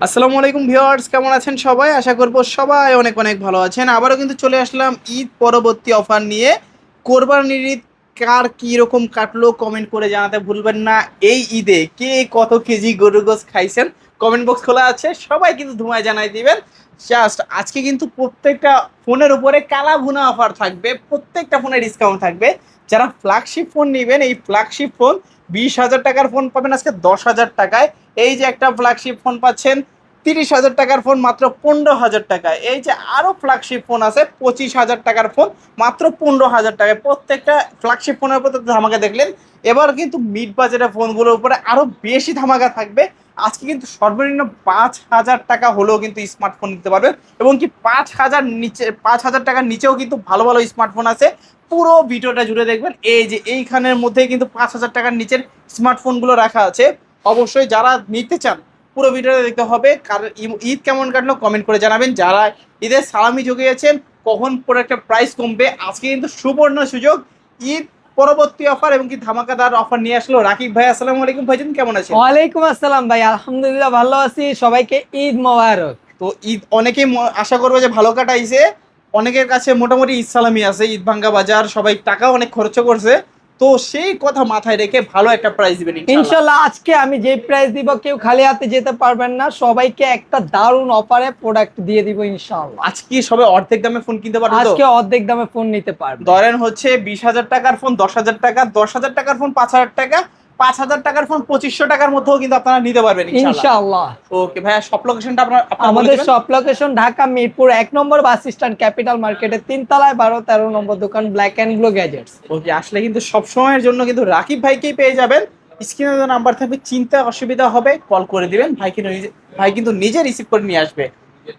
আসসালামু আলাইকুম ভিউয়ার্স, কেমন আছেন সবাই? আশা করব সবাই অনেক অনেক ভালো আছেন। আবারও কিন্তু চলে আসলাম ঈদ পরবর্তী অফার নিয়ে। কোরবানির ঈদ কার কী রকম কাটলো কমেন্ট করে জানাতে ভুলবেন না। এই ঈদে কে কত কেজি গরুর গোশত খাইছেন কমেন্ট বক্স খোলা আছে, সবাই কিন্তু ধুমায় জানাই দিবেন। জাস্ট আজকে কিন্তু প্রত্যেকটা ফোনের উপরে কালা ভুনা অফার থাকবে, প্রত্যেকটা ফোনে ডিসকাউন্ট থাকবে। যারা ফ্ল্যাগশিপ ফোন নেবেন, এই ফ্ল্যাগশিপ ফোন 20,000 টাকার ফোন পাবেন আজকে 10,000 টাকায়। এই যে একটা ফ্ল্যাগশিপ ফোন পাচ্ছেন 30,000 টাকার ফোন মাত্র 15,000 টাকায়। এই যে আরো ফ্ল্যাগশিপ ফোন আছে 25,000 টাকার ফোন মাত্র 15,000 টাকায়। প্রত্যেকটা ফ্ল্যাগশিপ ফোনের উপর ধামাকা দেখলেন। এবার কিন্তু মিড বাজেটের ফোনগুলোর উপরে আরো বেশি ধামাকা থাকবে। আজকে কিন্তু সর্বনিম্ন 5,000 টাকা হলেও কিন্তু স্মার্টফোন নিতে পারবেন, এবং কি 5,000 টাকার নিচেও কিন্তু ভালো ভালো স্মার্টফোন আছে। পুরো ভিডিওটা জুড়ে দেখবেন। এই যে এইখানের মধ্যে কিন্তু 5,000 টাকার নিচের স্মার্টফোনগুলো রাখা আছে। অবশ্যই যারা নিতে চান পুরো ভিডিওটা দেখতে হবে। কারণ ঈদ কেমন কাটলো কমেন্ট করে জানাবেন। যারা ঈদের সালামি জুগিয়েছেন, কখন প্রোডাক্টের প্রাইস কমবে, আজকে কিন্তু সুবর্ণ সুযোগ। ঈদ পরবর্তী অফার এবং কি ধামাকাদার অফার নিয়ে আসলো রাকিব ভাই। আসসালামু আলাইকুম ভাইজান, কেমন আছেন? ওয়ালাইকুম আসসালাম ভাই, আলহামদুলিল্লাহ ভালো আছি। সবাইকে ঈদ মোবারক। তো ঈদ অনেকেই আশা করবে যে ভালো কাটাইছে। অনেকের কাছে মোটামুটি ঈদ সালামি আছে, ঈদ ভাঙ্গা বাজার, সবাই টাকা অনেক খরচ করছে। তো সেই কথা মাথায় রেখে ভালো একটা প্রাইস দিবেন ইনশাল্লাহ আজকে আমি যে প্রাইস দিব কেউ খালি হাতে যেতে পারবেন না, সবাইকে একটা দারুণ অফারে প্রোডাক্ট দিয়ে দিব ইনশাআল্লাহ। আজকে সবাই অর্ধেক দামে ফোন কিনতে পারবে। আজকে অর্ধেক দামে ফোন নিতে পারবে। ধরেন হচ্ছে 20,000 টাকার ফোন 10,000 টাকা, 10,000 টাকার ফোন 5,000 টাকা, 5,000 টাকার ফোন 2,500 টাকার মধ্যেও কিন্তু আপনারা নিতে পারবেন ইনশাআল্লাহ। ওকে ভাইয়া, সব লোকেশনটা আপনার আমাদের সব লোকেশন ঢাকা মিরপুর 1 নম্বর বাস স্ট্যান্ড, ক্যাপিটাল মার্কেটের 3 তলায় 12-13 নম্বর দোকান, ব্ল্যাক এন্ড ব্লু গ্যাজেটস। ওকে, আসলে কিন্তু সব সময়ের জন্য কিন্তু রাকিব ভাইকেই পেয়ে যাবেন। স্ক্রিনে যে নাম্বার থাকবে, চিন্তা অসুবিধা হবে কল করে দিবেন, ভাই কিন্তু নিজে রিসিভ করে নিয়ে আসবে।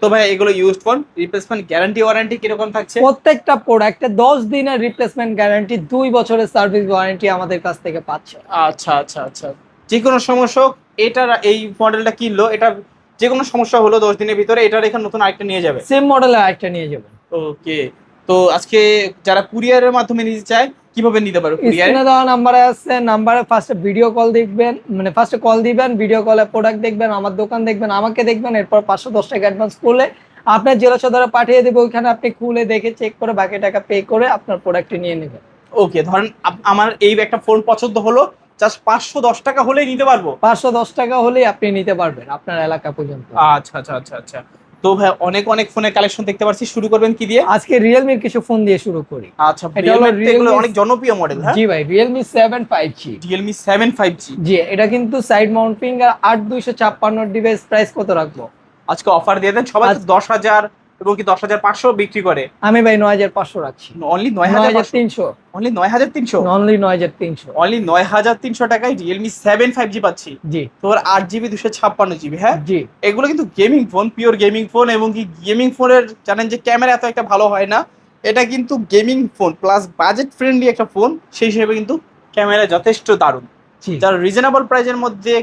তো ভাই এগুলো used phone, replacement guarantee warranty কিরকম থাকছে? প্রত্যেকটা প্রোডাক্টে 10 দিনের রিপ্লেসমেন্ট গ্যারান্টি, 2 বছরের সার্ভিস ওয়ারেন্টি আমাদের কাছ থেকে পাচ্ছে। আচ্ছা আচ্ছা আচ্ছা, যে কোনো সমস্যা হোক, এটার এই মডেলটা কিনলো, এটার যে কোনো সমস্যা হলো 10 দিনের ভিতরে এটার এখানে নতুন আরেকটা নিয়ে যাবে। সেম মডেলের আরেকটা নিয়ে যাবেন। ওকে, তো আজকে যারা কুরিয়ারের মাধ্যমে নিতে চায় কিভাবে নিতে পারবে? স্ক্রিনে দেওয়া নাম্বারে আছে, নাম্বারে ফার্স্টে ভিডিও কল দেখবেন, মানে ফার্স্টে কল দিবেন, ভিডিও কলে প্রোডাক্ট দেখবেন, আমার দোকান দেখবেন, আমাকে দেখবেন, এরপর 510 টাকা অ্যাডভান্স করলে আপনার জেলা সদরে পাঠিয়ে দেবো। ওইখানে আপনি খুলে দেখে চেক করে বাকি টাকা পে করে আপনার প্রোডাক্টটি নিয়ে নেবেন। ওকে, ধরেন আমার এই একটা ফোন পছন্দ হলো, জাস্ট 510 টাকা হলেই নিতে পারবো? 510 টাকা হলেই আপনি নিতে পারবেন আপনার এলাকা পর্যন্ত। আচ্ছা আচ্ছা আচ্ছা আচ্ছা। তো ভাই অনেক অনেক ফোনের কালেকশন দেখতে পাচ্ছি, শুরু করবেন কি দিয়ে? আজকে রিয়েলমির কিছু ফোন দিয়ে শুরু করি। আচ্ছা, এগুলো অনেক জনপ্রিয় মডেল। হ্যাঁ জি ভাই, রিয়েলমি 7 5G। রিয়েলমি 7 5G, জি, এটা কিন্তু side mount finger 8256 device. Price কত রাখবো? আজকে অফার দিয়ে দেন। সবাই 10,000 এবং কি 10,500 বিক্রি করে, আমি ভাই 9500 রাখছি। অনলি 9,300। 9300। অনলি 9,300। অনলি 9300। অনলি 9,300 টাকায় রিয়েলমি 7 5G পাচ্ছি। জি। তোর 8GB 256GB। হ্যাঁ জি। এগুলো কিন্তু gaming phone, pure gaming phone. এবং কি গেমিং ফোনের জানেন যে ক্যামেরা এত একটা ভালো হয় না, এটা কিন্তু gaming phone plus budget friendly একটা ফোন, সেই হিসেবে কিন্তু ক্যামেরা যথেষ্ট দারুণ। জি। যারা রিজনেবল প্রাইসের মধ্যে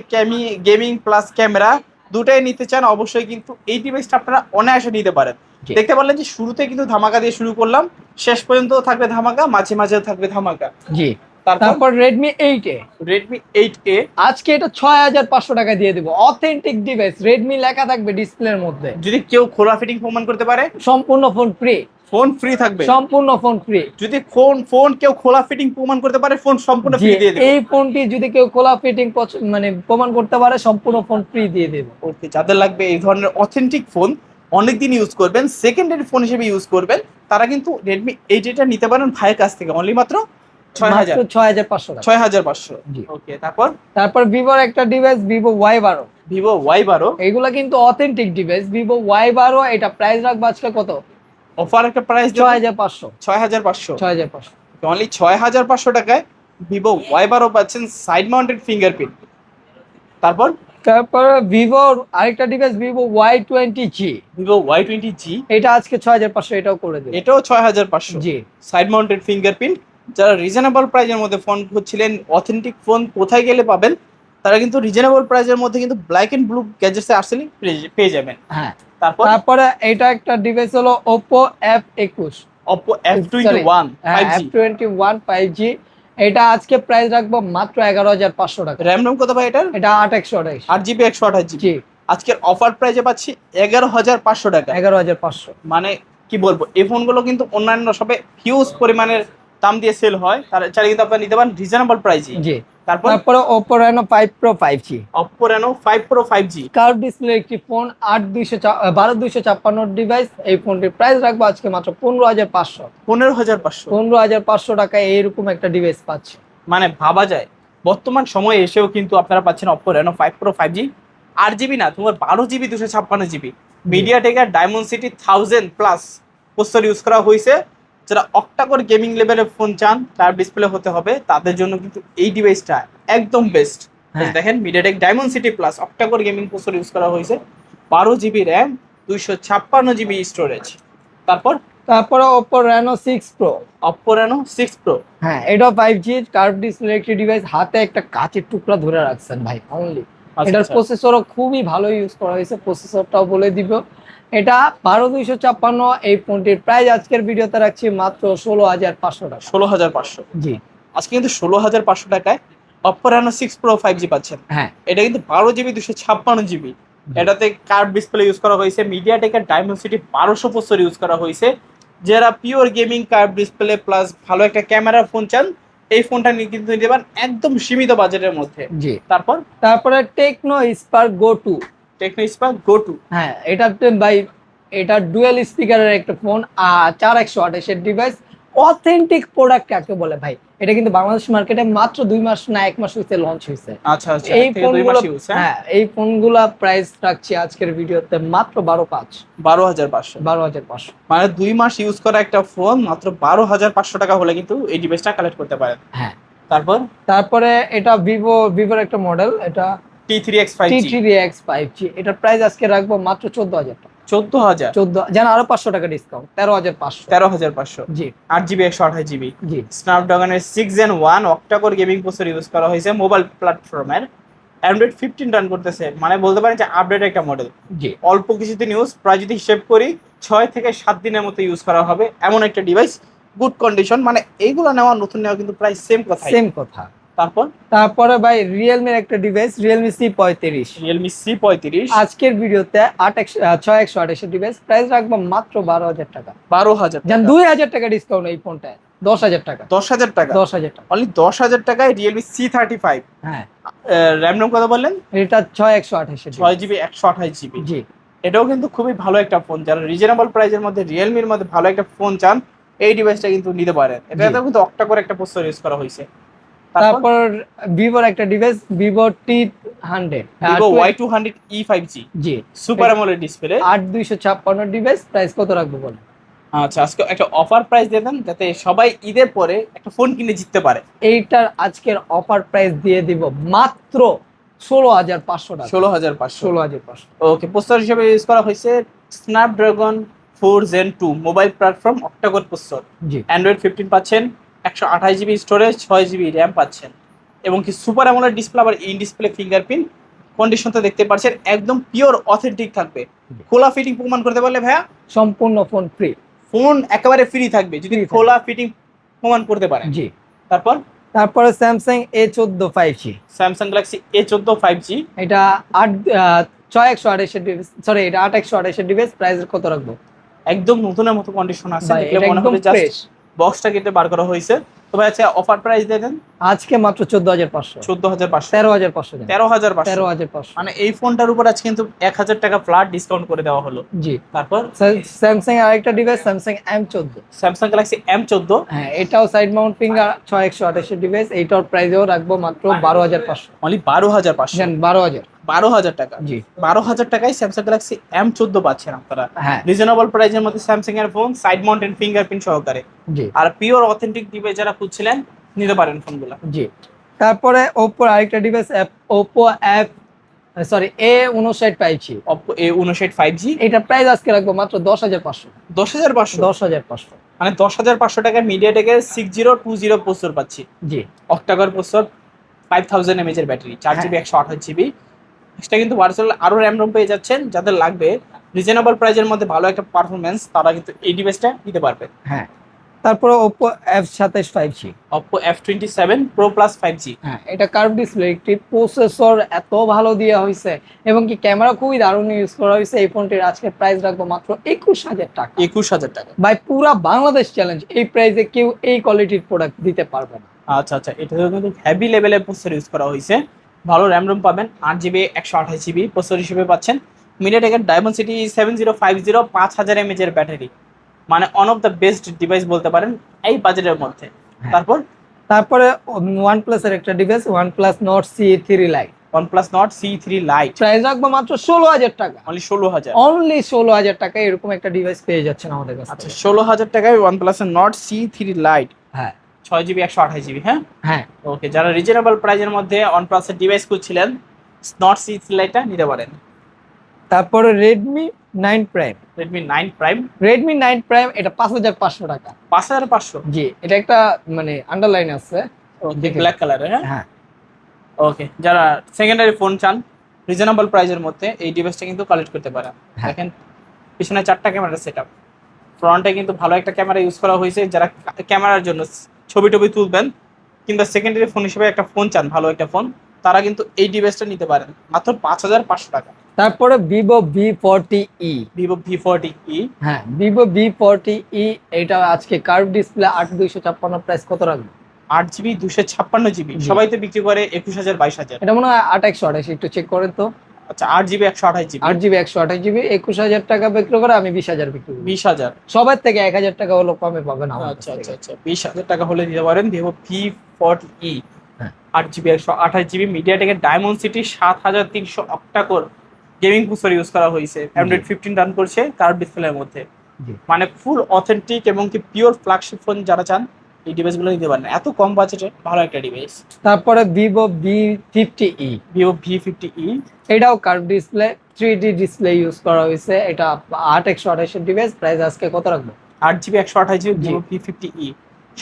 গেমিং প্লাস ক্যামেরা দুটাই নিতে চান, অবশ্যই কিন্তু এই ডিভাইসটা আপনারা অনায়াসে নিতে পারেন। দেখতে পারলেন যে শুরুতে কিন্তু ধামাকা দিয়ে শুরু করলাম, শেষ পর্যন্ত থাকবে ধামাকা, মাঝে মাঝে থাকবে ধামাকা। জি। তারপর Redmi 8A। Redmi 8A আজকে এটা 6500 টাকা দিয়ে দিব। অথেন্টিক ডিভাইস, রেডমি লেখা থাকবে ডিসপ্লের মধ্যে। যদি কেউ খোলা ফিটিং প্রমাণ করতে পারে, সম্পূর্ণ ফোন ফ্রি। ফোন ফ্রি থাকবে, সম্পূর্ণ ফোন ফ্রি। যদি ফোন কেউ খোলা ফিটিং প্রমাণ করতে পারে, ফোন সম্পূর্ণ ফ্রি দিয়ে দেব। এই ফোনটি যদি কেউ খোলা ফিটিং মানে প্রমাণ করতে পারে, সম্পূর্ণ ফোন ফ্রি দিয়ে দেব। ওকে, যাদের লাগবে এই ধরনের অথেন্টিক ফোন, অনেকদিন ইউজ করবেন, সেকেন্ডারি ফোন হিসেবে ইউজ করবেন, তারা কিন্তু Redmi 8A নিতে পারেন ভাইয়ের কাছ থেকে, অনলি মাত্র 6500 টাকা। 6,500। জি। ওকে, তারপর ভিভোর একটা device, Vivo Y12। Vivo Y12, এইগুলা কিন্তু অথেন্টিক ডিভাইস। ভিভো Y12, এটা প্রাইস রাখবো আজকে কত? অফার একটা প্রাইস 6500। 6,500। 6500। অনলি 6,500 টাকায় ভিভো Y12 পাচ্ছেন, সাইড মাউন্টেড ফিঙ্গারপ্রিন্ট। তারপর ভিভোর আরেকটা device, Vivo Y20G। Vivo Y20G, এটা আজকে 6500, এটাও করে দেব। এটাও 6,500। জি। Side mounted fingerprint. যারা রিজনেবল প্রাইজের মধ্যে ফোন খুঁজছিলেন, অথেন্টিক ফোন কোথায় গেলে পাবেন, তারা কিন্তু রিজনেবল প্রাইজের মধ্যে কিন্তু ব্ল্যাক এন্ড ব্লু গ্যাজেটসে আসলে পেয়ে যাবেন। হ্যাঁ। তারপরে এটা একটা ডিভাইস হলো Oppo F21। Oppo F21 5G। F21 5G। এটা আজকে প্রাইস রাখবো মাত্র 11,500 টাকা। র্যাম রোম কত ভাই এটার? এটা 8 128। 8GB 128GB। জি। আজকের অফার প্রাইজে পাচ্ছি 11,500 টাকা। 11,500। মানে কি বলবো, এই ফোনগুলো কিন্তু অন্যান্য সবে হিউজ পরিমাণের দাম দিয়ে সেল হয়, তার চাইলে কিন্তু আপনারা নিতে পারেন রিজনেবল প্রাইসে। জি। তারপরে Oppo Reno 5 Pro 5G, Oppo Reno 5 Pro 5G curve display একটি ফোন, 12,256 ডিভাইস। এই ফোনটির প্রাইস রাখবো আজকে মাত্র 15,500। 15,500। 15,500 টাকায় এইরকম একটা ডিভাইস পাচ্ছে। মানে ভাবা যায় বর্তমান সময়ে এসেও কিন্তু আপনারা পাচ্ছেন Oppo Reno 5 Pro 5G। 8 GB না, তোমার 12 GB 256 GB মিডিয়াটেকের ডায়মন্ড সিটি 1000+ প্রসেসর ইউজ করা হয়েছে। যারা অক্টাকোর গেমিং লেভেলের ফোন চান, তার ডিসপ্লে হতে হবে, তাদের জন্য কিন্তু এই ডিভাইসটা একদম বেস্ট। হ্যাঁ। দেখেন MediaTek diamond city plus octa-core gaming processor use করা হয়েছে, 12 GB র্যাম, 256 GB স্টোরেজ। তারপর Oppo Reno 6 Pro। Oppo Reno 6 Pro। হ্যাঁ, এটাও 5G কার্ভ ডিসপ্লে একটি ডিভাইস। হাতে একটা কাচের টুকরা ধরে রাখছেন ভাই অনলি। এটার প্রসেসরও খুবই ভালো ইউজ করা হয়েছে, প্রসেসরটাও বলে দিব। এটা 12,256। এই ফোনটির প্রাইস আজকের ভিডিওতে রাখছি মাত্র 16,500 টাকা। 16,500। জি। আজকে কিন্তু 16,500 টাকায় Oppo Reno 6 Pro 5G পাচ্ছেন। হ্যাঁ, এটা কিন্তু 12 GB 256 GB। এটাতে কার্ভ ডিসপ্লে ইউজ করা হয়েছে, মিডিয়াটেকের ডায়মন্ড সিটি 1200 প্রসেসর ইউজ করা হয়েছে। যারা pure gaming curve display plus ভালো একটা ক্যামেরার ফোন চান, এই ফোনটা নিয়ে কিন্তু নিতে পারেন একদম সীমিত বাজেটের মধ্যে। জি। তারপরে টেকনো স্পার্ক গো 2। টেকনো স্পার্ক গো 2। হ্যাঁ, এটা ডুয়েল স্পিকারের একটা ফোন, 4128 এর ডিভাইস। অথেন্টিক প্রোডাক্ট কাকে বলে ভাই? এটা কিন্তু বাংলাদেশ মার্কেটে মাত্র 2 মাস না 1 মাস হইছে লঞ্চ হয়েছে। আচ্ছা আচ্ছা, এই থেকে 2 ফোনগুলো, মাস ইউজ। হ্যাঁ, এই ফোনগুলা প্রাইস রাখছি আজকের ভিডিওতে মাত্র 12,500। 12,500। 12,500। মানে 2 মাস ইউজ করা একটা ফোন মাত্র 12,500 টাকা হলে কিন্তু এই ডিভাইসটা কালেক্ট করতে পারেন। হ্যাঁ। তারপরে এটা ভিভোর একটা মডেল, এটা T3X 5G। T3X 5G। এটার প্রাইস আজকে রাখবো মাত্র 14,000 টাকা। 14,000। 14 যেন আরো 500 টাকা ডিসকাউন্ট, 13,500। 13,500। জি। 8 GB 128 GB। জি। স্ন্যাপড্রাগনের 6 Gen 1 octa-core gaming processor use করা হয়েছে, মোবাইল প্ল্যাটফর্মের অ্যান্ড্রয়েড 15 রান করতেছে। মানে বলতে পারেন যে আপডেট একটা মডেল। জি। অল্প কিছুদিন ইউজ, প্রায় যদি হিসেব করি 6 থেকে 7 দিনের মতো ইউজ করা হবে এমন একটা ডিভাইস, গুড কন্ডিশন। মানে এইগুলো নেওয়া নতুন নেওয়া কিন্তু প্রায় সেম কথা। তারপরে ভাই রিয়েলমির একটা device, Realme C35। Realme C35 আজকের ভিডিওতে 6128 এর ডিভাইস, প্রাইস রাখবো মাত্র 12,000 টাকা। 12,000 জান 2,000 টাকা ডিসকাউন্ট এই ফোনটায়, 10,000 টাকা। 10,000 টাকা। 10,000 টাকা। অনলি 10,000 টাকায় রিয়েলমি C35। হ্যাঁ। র্যাম রোম কত বললেন? এটা 6128 এর 6 GB 128 GB। জি। এটাও কিন্তু খুবই ভালো একটা ফোন। যারা রিজনেবল প্রাইসের মধ্যে রিয়েলমির মধ্যে ভালো একটা ফোন চান, এই ডিভাইসটা কিন্তু নিতে পারেন। এটাতেও কিন্তু অক্টাকোর একটা প্রসেসর ইউজ করা হয়েছে। তারপর ভিভোর একটা device, Vivo T100, Vivo Y200E 5G। জি। Super AMOLED display, 8256 device. Price কত রাখবো বলেন? আচ্ছা, আজকে একটা অফার প্রাইস দিয়ে দেন যাতে সবাই ঈদের পরে একটা ফোন কিনে জিততে পারে। এইটার আজকের অফার প্রাইস দিয়ে দিব মাত্র 16,500 টাকা। 16,500। 16,500। ওকে, প্রসেসর হিসেবে ইউজ করা হয়েছে Snapdragon 4 Gen 2 mobile platform octa core processor. জি। অ্যান্ড্রয়েড 15 পাচ্ছেন, 128 GB স্টোরেজ, 6 GB র্যাম পাচ্ছেন, এবং কি সুপার অ্যামোলেড ডিসপ্লে, আবার ইন ডিসপ্লে ফিঙ্গারপ্রিন্ট। কন্ডিশন তো দেখতে পাচ্ছেন একদম পিওর অথেন্টিক থাকবে। খোলা ফিটিং প্রমাণ করতে পারলে ভাইয়া সম্পূর্ণ ফোন ফ্রি। ফোন একেবারে ফ্রি থাকবে যদি খোলা ফিটিং প্রমাণ করতে পারেন। জি। তারপরে Samsung A14 5G। Samsung Galaxy A14 5G। এটা 6128 এর ডিভাইস, সরি এটা 8128 এর ডিভাইস। প্রাইস কত রাখবো? একদম নতুনের মতো কন্ডিশন আছে, ভাই, দেখলে এটা মনে একদম হবে জাস্ট ফ্রেশ। বক্সটা কেটে বার করা হয়েছে। তো ভাই আচ্ছা, অফার প্রাইস দিয়ে দেন। আজকে মাত্র 14,500। 14,500। 13,500 দেন। 13,500। 13,500। মানে এই ফোনটার উপর আজকে কিন্তু 1,000 টাকা ফ্ল্যাট ডিসকাউন্ট করে দেওয়া হলো। জি। তারপর স্যামসাং এর আরেকটা device, Samsung M14। Samsung Galaxy M14। হ্যাঁ, এটাও সাইড মাউন্ট ফিঙ্গার, 6128 এর ডিভাইস। এইটার প্রাইসও রাখবো মাত্র 12,500। অনলি 12,500। জান 12,000। 12,000 টাকা। জি। 12,000 টাকায় স্যামসাং গ্যালাক্সি M14 পাচ্ছেন আপনারা। হ্যাঁ। রিজনেবল প্রাইসের মধ্যে স্যামসাং এর ফোন, সাইড মাউন্টেড ফিঙ্গারপ্রিন্ট সহকারে। জি। আর পিওর অথেন্টিক ডিভাইস যারা খুঁজছিলেন নিতে পারেন ফোনগুলো। জি। তারপরে Oppo আরেকটা device, Oppo A59 5G। Oppo A59 5G। এটা প্রাইস আজকে রাখবো মাত্র 10,500। 10,500। 10,500। মানে 10,500 টাকায় মিডিয়াটেকের 6020 প্রসেসর পাচ্ছি। জি। অক্টাকোর প্রসেসর, 5000 mAh এর ব্যাটারি, 4 GB 128 GB। এটা কিন্তু ভার্চুয়াল আরো র্যাম রোম পেয়ে যাচ্ছেন। যাদের লাগবে রিজনেবল প্রাইসের মধ্যে ভালো একটা পারফরমেন্স, তারা কিন্তু এই ডিভাইসটা নিতে পারবে। হ্যাঁ। তারপরে Oppo F27 5G। Oppo F27 Pro Plus 5G। হ্যাঁ, এটা কার্ভ ডিসপ্লে, একটি প্রসেসর এত ভালো দেওয়া হয়েছে এবং কি ক্যামেরা খুবই দারুণ ইউজ করা হয়েছে। এই ফোনটির আজকে প্রাইস রাখবো মাত্র 21,000 টাকা। 21,000 টাকা। ভাই পুরা বাংলাদেশ চ্যালেঞ্জ, এই প্রাইসে কেউ এই কোয়ালিটির প্রোডাক্ট দিতে পারবে না। আচ্ছা আচ্ছা, এটা কিন্তু হেভি লেভেলের প্রসেসর ইউজ করা হয়েছে। ভালো র্যাম রোম পাবেন, 8GB 128GB প্রসেসর হিসেবে পাচ্ছেন। মিডিয়াটেকের ডায়মন্ডসিটি 7050 5000 mAh এর ব্যাটারি, মানে one of the best device বলতে পারেন এই বাজেটের মধ্যে। তারপরে OnePlus এর একটা device, OnePlus Nord CE3 Lite। OnePlus Nord CE3 Lite price রাখবো মাত্র 16,000 টাকা। অনলি 16,000। অনলি 16,000 টাকায় এরকম একটা ডিভাইস পেয়ে যাচ্ছেন আমাদের কাছে। আচ্ছা, 16,000 টাকায় OnePlus এর Nord CE3 Lite। হ্যাঁ 6GB 128GB। হ্যাঁ হ্যাঁ। ওকে, যারা রিজনেবল প্রাইসের মধ্যে OnePlus এর ডিভাইস খুঁজছিলেন, Nord CE3 Lite নিতে পারেন। তারপরে Redmi 9 Prime। Redmi 9 Prime। Redmi 9 Prime এটা 5,500 টাকা। 5,500? জি, এটা একটা মানে আন্ডারলাইন আছে। ওকে, ব্ল্যাক কালারের। হ্যাঁ হ্যাঁ। ওকে, যারা সেকেন্ডারি ফোন চান রিজনেবল প্রাইসের মধ্যে, এই ডিভাইসটা কিন্তু কালেক্ট করতে পারেন। হ্যাঁ। দেখেন পিছনে 4টা ক্যামেরা সেটআপ, ফ্রন্টে কিন্তু ভালো একটা ক্যামেরা ইউজ করা হয়েছে। যারা ক্যামেরার জন্য ছবি টবি তুলবেন কিংবা সেকেন্ডারি ফোন হিসেবে একটা ফোন চান, ভালো একটা ফোন, তারা কিন্তু এই ডিভাইসটা নিতে পারেন মাত্র 5,500 টাকা। তারপরে Vivo V40e। Vivo V40e। হ্যাঁ, Vivo V40e এটা আজকে কার্ভ ডিসপ্লে 8,256 প্রাইস কত রাখবো? 8GB 256GB। সবাই তো বিক্রি করে 21,000 22,000। এটা মনে হয় 8,128, একটু চেক করেন তো। আচ্ছা, 8GB 128GB। 8GB 128GB 21,000 টাকা বিক্রি করে, আমি 20,000 বিক্রি করি। 20,000। সবার থেকে 1,000 টাকা হলো কমে পাবেন আমার কাছ আচ্ছা থেকে। আচ্ছা আচ্ছা, 20,000 টাকা হলে দিতে পারেন Vivo V40e। হ্যাঁ। 8GB 128GB মিডিয়াটেকের Dimensity 7300 octa core gaming processor use করা হয়েছে। Android 15 রান করছে কার্ভ ডিসপ্লের মধ্যে। জি। মানে ফুল অথেন্টিক এবং কি পিওর ফ্ল্যাগশিপ ফোন যারা চান, এই ডিভাইসগুলো নিতে পারেন। এত কম বাজেটে ভালো একটা ডিভাইস। তারপরে Vivo V50e। Vivo V50e। এটাও curve display, 3D display use করা হয়েছে। এটা 8,128 এর ডিভাইস, প্রাইস আজকে কত রাখবো? 8GB 128GB Vivo V50e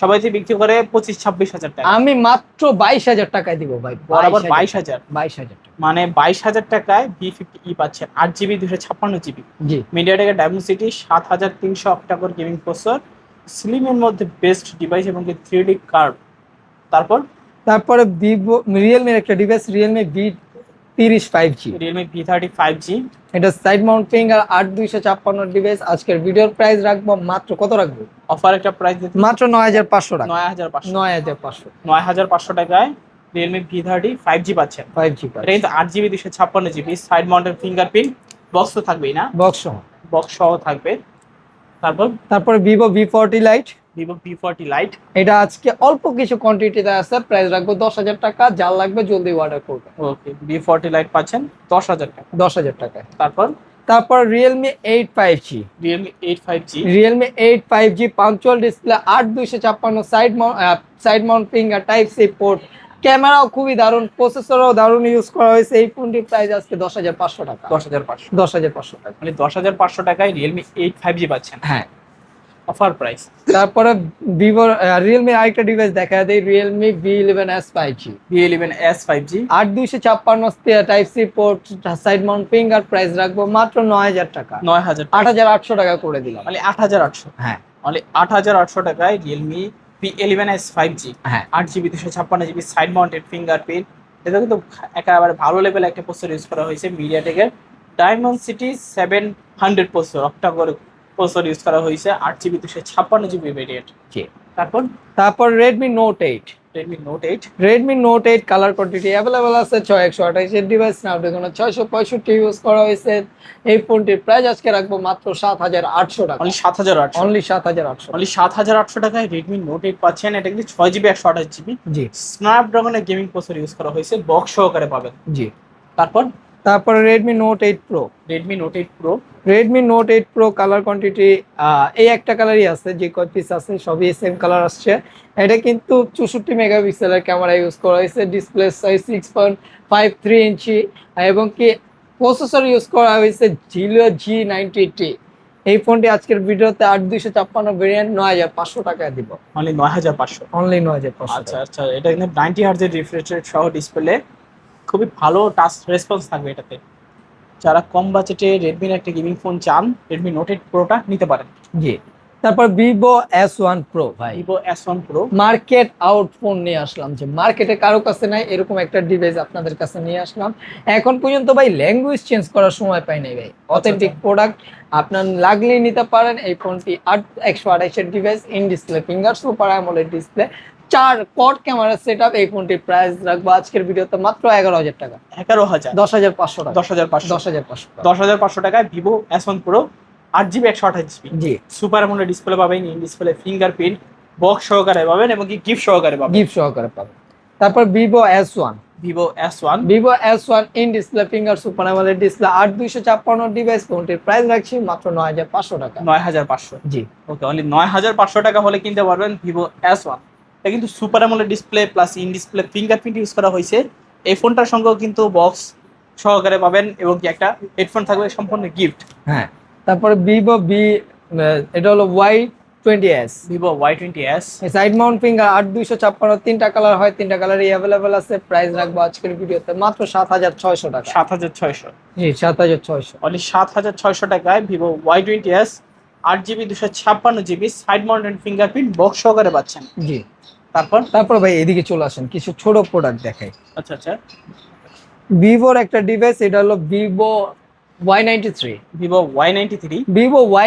সবাই তো বিক্রি করে 25-26,000 টাকা। আমি মাত্র 22,000 টাকায় দিব ভাই। বরাবর 22,000। 22,000 টাকা। মানে 22,000 টাকায় V50e পাচ্ছেন, 8GB 256GB। জি। মিডিয়াটেকের ডায়মন্ডসিটি 7300 অক্টা-কোর গেমিং প্রসেসর, স্লিমের মধ্যে বেস্ট ডিভাইস এবং কি 3D কার্ভ। তারপরে রিয়েলমির একটা device, Realme V30 5G। Realme V30 5G। এটা সাইড মাউন্ট ফিঙ্গার 8,256 ডিভাইস। আজকের ভিডিওর প্রাইস রাখবো মাত্র কত রাখবো? অফার একটা প্রাইস দিতে মাত্র 9,500 টাকা। 9,500। 9,500। 9,500 টাকায় Realme V30 5G পাচ্ছেন। 5G এটা কিন্তু 8GB 256GB side mounted fingerprint, box তো থাকবেই না, বক্স। বক্স সহ থাকবে। তারপরে Vivo V40 Lite। Vivo V40 Lite। এটা আজকে অল্প কিছু কোয়ান্টিটিতে আছে, প্রাইস রাখবো 10,000 টাকা। যার লাগবে জলদি অর্ডার করবেন। ওকে, V40 Lite পাচ্ছেন 10,000 টাকা। 10,000 টাকায়। তারপর Realme 8 5G। Realme 8 5G। Realme 8 5G punch hole display, 8,256 side mount finger, type C port, ক্যামেরাও খুবই দারুণ, প্রসেসরও দারুণ ইউজ করা হয়েছে। এই ফোনটির প্রাইস আজকে 10,500 টাকা। 10,500। 10,500 টাকা। মানে 10,500 টাকায় Realme 8 5G পাচ্ছেন। হ্যাঁ। Offer price. তারপরে Realme আরেকটা ডিভাইস দেখা দেয়, Realme V11s 5G। V11s 5G 8,256 type C port, side mount finger, price রাখবো মাত্র 9,000 টাকা। 9,000। 8,800 টাকা করে দিলাম। মানে 8,800। হ্যাঁ। মানে 8,800 টাকায় Realme V11s 5G। হ্যাঁ। 8GB 256GB side mounted fingerprint. এটা কিন্তু একেবারে ভালো লেভেল একটা প্রসেসর ইউজ করা হয়েছে। মিডিয়াটেকের Dimensity 700 processor octa core processor use করা হয়েছে, 8GB 256GB ভেরিয়েন্ট। জি। তারপর Redmi Note 8। Redmi Note 8 colour quantity available আছে। 6,128 এর ডিভাইস, Snapdragon 665 ইউজ করা হয়েছে। এই ফোনটির প্রাইস আজকে রাখবো মাত্র 7,800 টাকা। অনলি 7,800। অনলি 7,800। অনলি 7,800 টাকায় Redmi Note 8 পাচ্ছেন। এটা কিন্তু 6GB 128GB। জি। স্ন্যাপড্রাগনের গেমিং প্রসেসর ইউজ করা হয়েছে, বক্স সহকারে পাবেন। জি। তারপর Redmi Note 8 Pro। Redmi Note 8 Pro। Redmi Note 8 Pro colour quantity এই একটা কালারই আছে, যে কয় পিস আছে সবই সেম কালার আসছে। এটা কিন্তু 64 মেগাপিক্সেলের ক্যামেরা ইউজ করা হয়েছে, ডিসপ্লে সাইজ 6.53 ইঞ্চি এবং কি প্রসেসর ইউজ করা হয়েছে Helio G90T। এই ফোনটি আজকের ভিডিওতে 8,256 ভেরিয়েন্ট 9,500 টাকায় দিব। অনলি 9,500। অনলি 9,500। আচ্ছা আচ্ছা, এটা কিন্তু 90 হার্জের রিফ্রেশ রেট সহ ডিসপ্লে, খুবই ভালো টাচ রেসপন্স থাকবে এটাতে। যারা কম বাজেটে রেডমির একটা গেমিং ফোন চান, Redmi Note 8 Proটা নিতে পারেন। জি। তারপর ভিভো S1 Pro ভাই, Vivo S1 Pro market out phone নিয়ে আসলাম, যে মার্কেটে কারো কাছে নাই এরকম একটা ডিভাইস আপনাদের কাছে নিয়ে আসলাম। এখন পর্যন্ত ভাই ল্যাঙ্গুয়েজ চেঞ্জ করার সময় পাই নাই ভাই, অথেন্টিক প্রোডাক্ট, আপনার লাগলে নিতে পারেন। এই ফোনটি 128 এর device, in display finger super AMOLED display, 4 code camera setup. এই ফোনটির প্রাইস রাখবো আজকের ভিডিওতে মাত্র 11,000 টাকা, 11,000 10,500 টাকা, 10,500 10,500 টাকা। 10,500 টাকায় Vivo S1 Pro 8GB 128GB জি, সুপার অ্যামোলেড ডিসপ্লে পাবেন, ইন ডিসপ্লে ফিঙ্গারপ্রিন্ট বক্স সহকারে পাবেন এবং কি গিফট সহকারে পাবেন, গিফট সহকারে পাবেন। তারপর Vivo S1, Vivo S1 in display finger super AMOLED display 8256 device. ফোনটির প্রাইস রাখছি মাত্র 9,500 টাকা। 9,500। জি, ওকে, অনলি 9,500 টাকা হলে কিনতে পারবেন ভিভো S1। এটা কিন্তু super AMOLED display plus in display fingerprint use করা হয়েছে। এই ফোনটার সঙ্গেও কিন্তু বক্স সহকারে পাবেন এবং কি একটা হেডফোন থাকবে সম্পূর্ণ গিফট। হ্যাঁ। তারপরে ভিভো এটা হলো Y20s, Vivo Y20s side mount finger 8256, 3টা কালার হয়, 3টা কালারই অ্যাভেলেবেল আছে। প্রাইস রাখবো আজকের ভিডিওতে মাত্র 7,600 টাকা। 7,600। জি, 7,600। অনলি 7,600 টাকায় Vivo Y20s 8GB 256GB side mounted fingerprint box সহকারে পাচ্ছেন। জি, তারপর ভাই এদিকে চলে আসেন, কিছু ছোট প্রোডাক্ট দেখাই। আচ্ছা আচ্ছা, ভিভোর একটা ডিভাইস, এটা হলো ভিভো Y93, ভিভো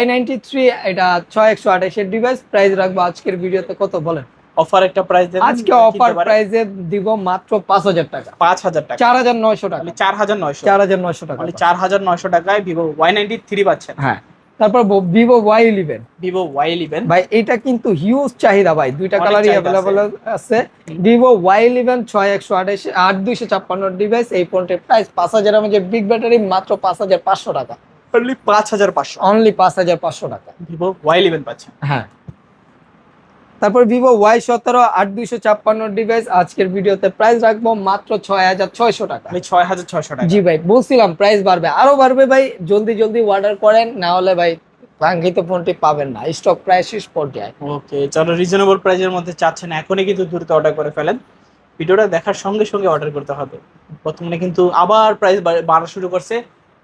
Y93 এটা 6128 এর ডিভাইস। প্রাইস রাখবো আজকের ভিডিওতে কত বলেন? অফার একটা প্রাইস দেবেন আজকে অফার প্রাইসে দিব মাত্র 5,000 টাকা, 5,000 টাকা, 4,900 টাকা, অনলি 4,900, 4,900 টাকা। অনলি 4,900 টাকায় ভিভো Y93 পাচ্ছেন। হ্যাঁ। তারপর ভিভো Y11, ভিভো Y11 ভাই এটা কিন্তু হিউজ চাহিদা ভাই, 2টা অনেক কালারই চাহিদা অ্যাভেলেবল আছে। Vivo Y11 6128 8256 device. এই ফোনটির প্রাইস 5,000 এর মধ্যে বিগ ব্যাটারি মাত্র 5,500 টাকা, অনলি 5,500, অনলি 5,500 টাকা। ভিভো Y11 পাচ্ছেন। হ্যাঁ। তারপর ভিভো Y17 8256 ডিভাইস, আজকের ভিডিওতে প্রাইস রাখবো মাত্র 6,600 টাকা। অনলি 6,600 টাকা। জি ভাই, বলছিলাম প্রাইস বাড়বে, আরো বাড়বে ভাই, জলদি জলদি অর্ডার করেন, না হলে ভাই কাঙ্ক্ষিত ফোনটি পাবেন না, স্টক প্রায় শেষ পর্যায়ে। ওকে, চলো রিজনেবল প্রাইসের মধ্যে চাচ্ছেন এখনই কিন্তু দ্রুত অর্ডার করে ফেলেন। ভিডিওটা দেখার সঙ্গে সঙ্গে অর্ডার করতে হবে। বর্তমানে কিন্তু আবার প্রাইস বাড়া শুরু করছে।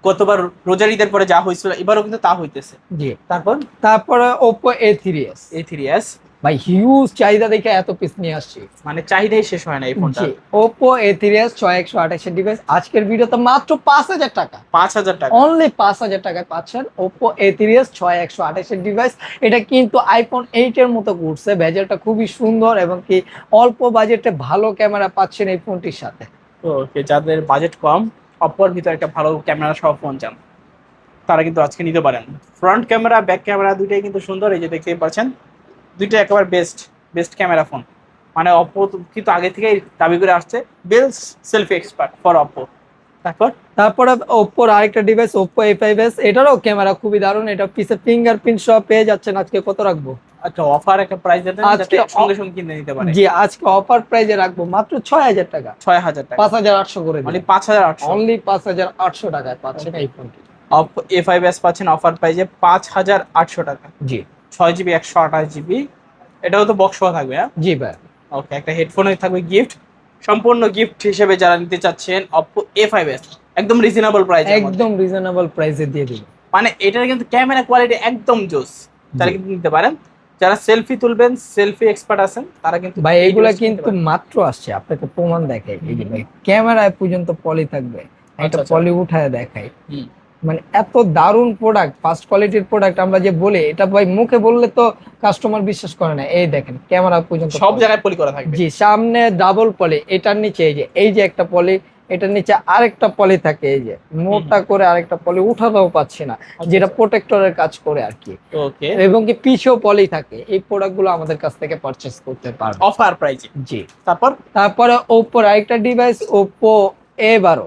গতবার রোজার ঈদের পরে যা হয়েছিল এবারও কিন্তু তা হইতেছে। জি। তারপর তারপরে Oppo A3s, A3s ভাই হিউজ চাহিদা দেখে এত পিস নিয়ে আসছি, মানে চাহিদাই শেষ হয় না এই ফোনটা। জি। Oppo A3s 6128 ডিভাইস, আজকের ভিডিওতে মাত্র 5,000 টাকা, 5,000 টাকা, অনলি 5,000 টাকায় পাচ্ছেন Oppo A3s 6128 ডিভাইস। এটা কিন্তু আইফোন 8 এর মতো ঘুরছে, ভেজেলটা খুবই সুন্দর এবং কি অল্প বাজেটে ভালো ক্যামেরা পাচ্ছেন এই ফোনটির সাথে। ওকে, যাদের বাজেট কম অপর ভিতরে একটা ভালো ক্যামেরা সহ ফোন চান তারা কিন্তু আজকে নিতে পারেন। ফ্রন্ট ক্যামেরা ব্যাক ক্যামেরা দুইটাই কিন্তু সুন্দর, এই যে দেখতেই পাচ্ছেন দুইটা একেবারে বেস্ট ক্যামেরা ফোন। মানে অপো কিন্তু আগে থেকেই দাবি করে আসছে best selfie expert for Oppo. তারপরে Oppo র আরেকটা ডিভাইস Oppo A5s, এটারও ক্যামেরা খুবই দারুণ, এটা পিছে ফিঙ্গারপ্রিন্ট সহ পেয়ে যাচ্ছেন। আজকে কত রাখবো? আচ্ছা, অফার একটা প্রাইস দেন যাতে সঙ্গে সঙ্গে কিনে নিতে পারে। জি, আজকে অফার প্রাইসে রাখবো মাত্র 6,000 টাকা, 6,000 টাকা, 5,800 করে দিন, অনলি 5,800, অনলি 5,800 টাকায় পাচ্ছেন এই ফোনটি। Oppo A5s পাচ্ছেন অফার প্রাইসে 5,800 টাকা। জি, 6GB 128GB, এটাও তো বক্স সহ থাকবে। হ্যাঁ, জি ভাই। ওকে, একটা হেডফোনে থাকবে গিফট, সম্পূর্ণ গিফট হিসেবে যারা নিতে চাচ্ছেন Oppo A5s একদম রিজনেবল প্রাইস, একদম রিজনেবল প্রাইসে দিয়ে দিন। মানে এটার কিন্তু ক্যামেরা কোয়ালিটি একদম জোস, তারা কিন্তু নিতে পারেন। যারা সেলফি তুলবেন, সেলফি এক্সপার্ট আছেন তারা কিন্তু ভাই এগুলা কিন্তু মাত্র আসছে, আপনাকে প্রমাণ দেখাই। এই যে ভাই ক্যামেরায় পর্যন্ত পলি থাকবে, একটা আচ্ছা। পলি উঠায় দেখাই, মানে এত দারুণ প্রোডাক্ট, ফার্স্ট কোয়ালিটির প্রোডাক্ট। আমরা যে বলি এটা ভাই মুখে বললে তো কাস্টমার বিশ্বাস করে না, এই দেখেন ক্যামেরা পর্যন্ত সব জায়গায় পলি করা থাকবে। জি, সামনে ডাবল পলি, এটার নিচে এই যে একটা পলি, এটার নিচে আরেকটা পলি থাকে, এই যে মোটা করে আরেকটা পলি উঠাতেও পাচ্ছি না, যেটা প্রোটেক্টরের কাজ করে আর কি। ওকে, এবং কি পিছেও পলি থাকে। এই প্রোডাক্টগুলো আমাদের কাছ থেকে পারচেজ করতে পারবেন অফার প্রাইসে। জি। তারপরে Oppo র আরেকটা device Oppo A12,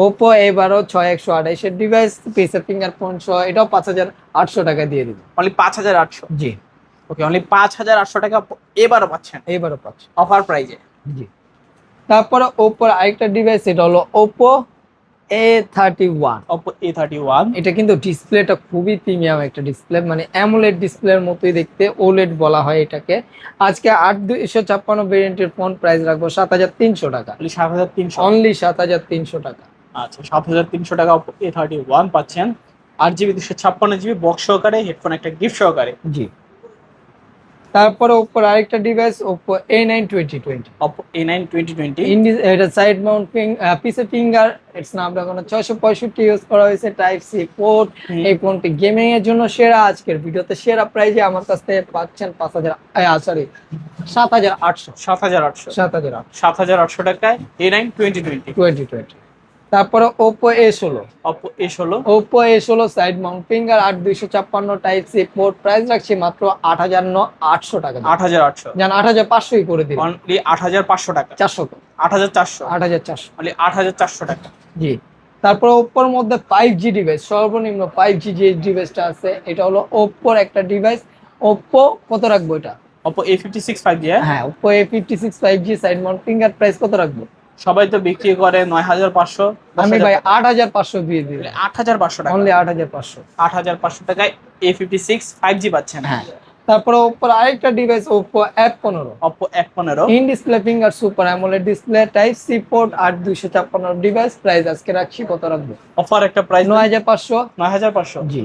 Oppo A12 6128 এর ডিভাইস, পিছে ফিঙ্গারপ্রিন্ট সহ, এটাও 5,800 টাকা দিয়ে দিবেন, অনলি 5,800। জি। ওকে, অনলি 5,800 টাকা এবারও পাচ্ছেন এবারও পাচ্ছেন অফার প্রাইসে। জি। তারপরে Oppo র আরেকটা ডিভাইস, এটা হলো Oppo A31, Oppo A31, এটা কিন্তু ডিসপ্লেটা খুবই প্রিমিয়াম একটা ডিসপ্লে, মানে অ্যামোলেড ডিসপ্লের মতোই দেখতে, ওলেড বলা হয় এটাকে। আজকে 8256 ভেরিয়েন্টের ফোন, প্রাইস রাখবো 7,300 টাকা, অনলি 7,300, অনলি 7,300 টাকা। আচ্ছা 7,300 টাকা Oppo A31 পাচ্ছেন। 8GB 256GB বক্স সহকারে, হেডফোন একটা গিফট সহকারে। জি। তারপরে ওপোর আরেকটা device Oppo A9 2020। Oppo A9 2020 এটা সাইড মাউন্টিং পিসে ফিঙ্গার, স্ন্যাপড্রাগন 665 ইউজ করা হয়েছে, টাইপ সি পোর্ট। এই ফোনটি গেমিং এর জন্য সেরা। আজকের ভিডিওতে সেরা প্রাইজে আমার কাছ থেকে পাচ্ছেন 7800 7800 টাকায় A9 2020। তারপরে Oppo A16 Oppo A16 side mount finger 8256 type C port, price রাখছি মাত্র 8800 টাকা। 8800 জান 8500 করে দিন, অনলি 8500 টাকা। 8400 অনলি 8400 টাকা। জি। তারপরে Oppo এর মধ্যে 5G ডিভাইস, সর্বনিম্ন 5G যে ডিভাইসটা আছে এটা হলো Oppo এর একটা ডিভাইস। Oppo কত রাখবো এটা? Oppo A56 5G। হ্যাঁ, Oppo A56 5G side mount finger, price কত রাখবো? সবাই তো বিক্রি করে 9500, আমি ভাই 8500 দিয়ে দিই। 8500 টাকা, অনলি 8500। 8500 টাকায় A56 5G পাচ্ছেন। হ্যাঁ। তারপরে Oppo আরেকটা device Oppo F15 in display finger super AMOLED display, type C port, 8256 device, price আজকে রাখছি কত রাখবো? অফার একটা প্রাইস 9500। জি,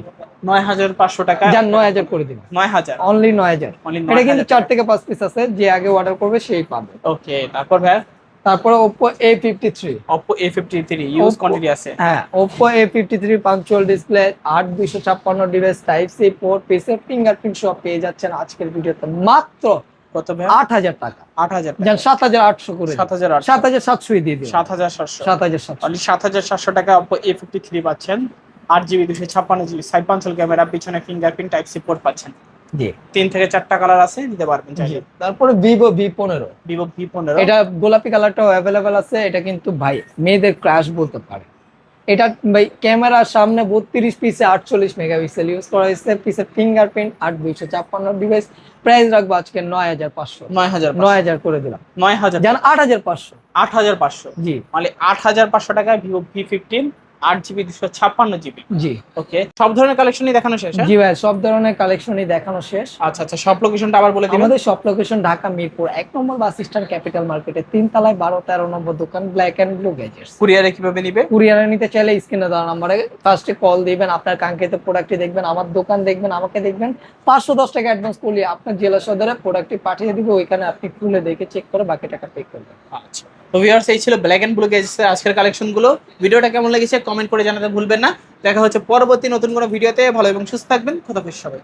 9500 টাকা। জান 9000 করে দিন। 9000 অনলি 9000। এটা কিন্তু 4 থেকে 5 পিস আছে, যে আগে অর্ডার করবে সেই পাবে। ওকে, তারপর ভাই তারপরে Oppo A53 ইউজ কোয়ান্টিটি আছে। হ্যাঁ, Oppo A53 punch hole display, 8256 device, type C port, পিসের ফিঙ্গারপ্রিন্ট সব পেয়ে যাচ্ছেন আজকের ভিডিওতে মাত্র কত ভাই? 8000 টাকা। 8000 জান 7800 করে 7800 7700 দিয়ে দিন। 7700 অনলি 7700 টাকা Oppo A53 পাচ্ছেন। 8GB 256GB সাইড পাঞ্চল ক্যামেরা, পিছনে ফিঙ্গারপ্রিন্ট, টাইপ সি পোর্ট পাচ্ছেন। জি। 3 থেকে 4টা কালার আছে, নিতে পারবেন চাইলে। তারপরে Vivo V15 এটা গোলাপি কালারটাও अवेलेबल আছে। এটা কিন্তু ভাই মেয়েদের ক্রাশ বলতে পারে। এটা ভাই ক্যামেরার সামনে 32 পিসে 48 মেগাপিক্সেল ইউজ করা হয়েছে, পিসে ফিঙ্গারপ্রিন্ট, 8256 ডিভাইস, প্রাইস রাখবো আজকে 9500। 9000 করে দিলাম। 9000 জান 8500। 8500 জি, মানে 8500 টাকায় Vivo V15 8GB 256GB। জি। ওকে, সব ধরনের কালেকশনই দেখানো শেষ? জি ভাই, সব ধরনের কালেকশনই দেখানো শেষ। আচ্ছা, সব লোকেশনটা আবার বলে দিন। আমাদের সব লোকেশন ঢাকা মিরপুর 1 নম্বর বাস স্ট্যান্ড, ক্যাপিটাল মার্কেটে 3 তলায় 12-13 নম্বর দোকান, ব্ল্যাক এন্ড ব্লু গ্যাজেটস। কুরিয়ারে কিভাবে নিবে? কুরিয়ারে নিতে চাইলে স্ক্রিনে দেওয়া নম্বরে ফার্স্টে কল দিবেন, আপনার কাঙ্ক্ষিত প্রোডাক্টটি দেখবেন, আমার দোকান দেখবেন, আমাকে দেখবেন, 510 টাকা অ্যাডভান্স করলে আপনার জেলা সদরে প্রোডাক্টটি পাঠিয়ে দিবে, ওইখানে আপনি খুলে দেখে চেক করে বাকি টাকা পে করবেন। আচ্ছা, তো ভিউয়ার্স এই ছিল ব্ল্যাক এন্ড ব্লু গ্যাজেটসের আজকের কালেকশনগুলো। ভিডিওটা কেমন লেগেছে কমেন্ট করে জানাতে ভুলবেন না। দেখা হচ্ছে পরবর্তী নতুন কোনো ভিডিওতে। ভালো এবং সুস্থ থাকবেন। খোদা হাফেজ সবাই।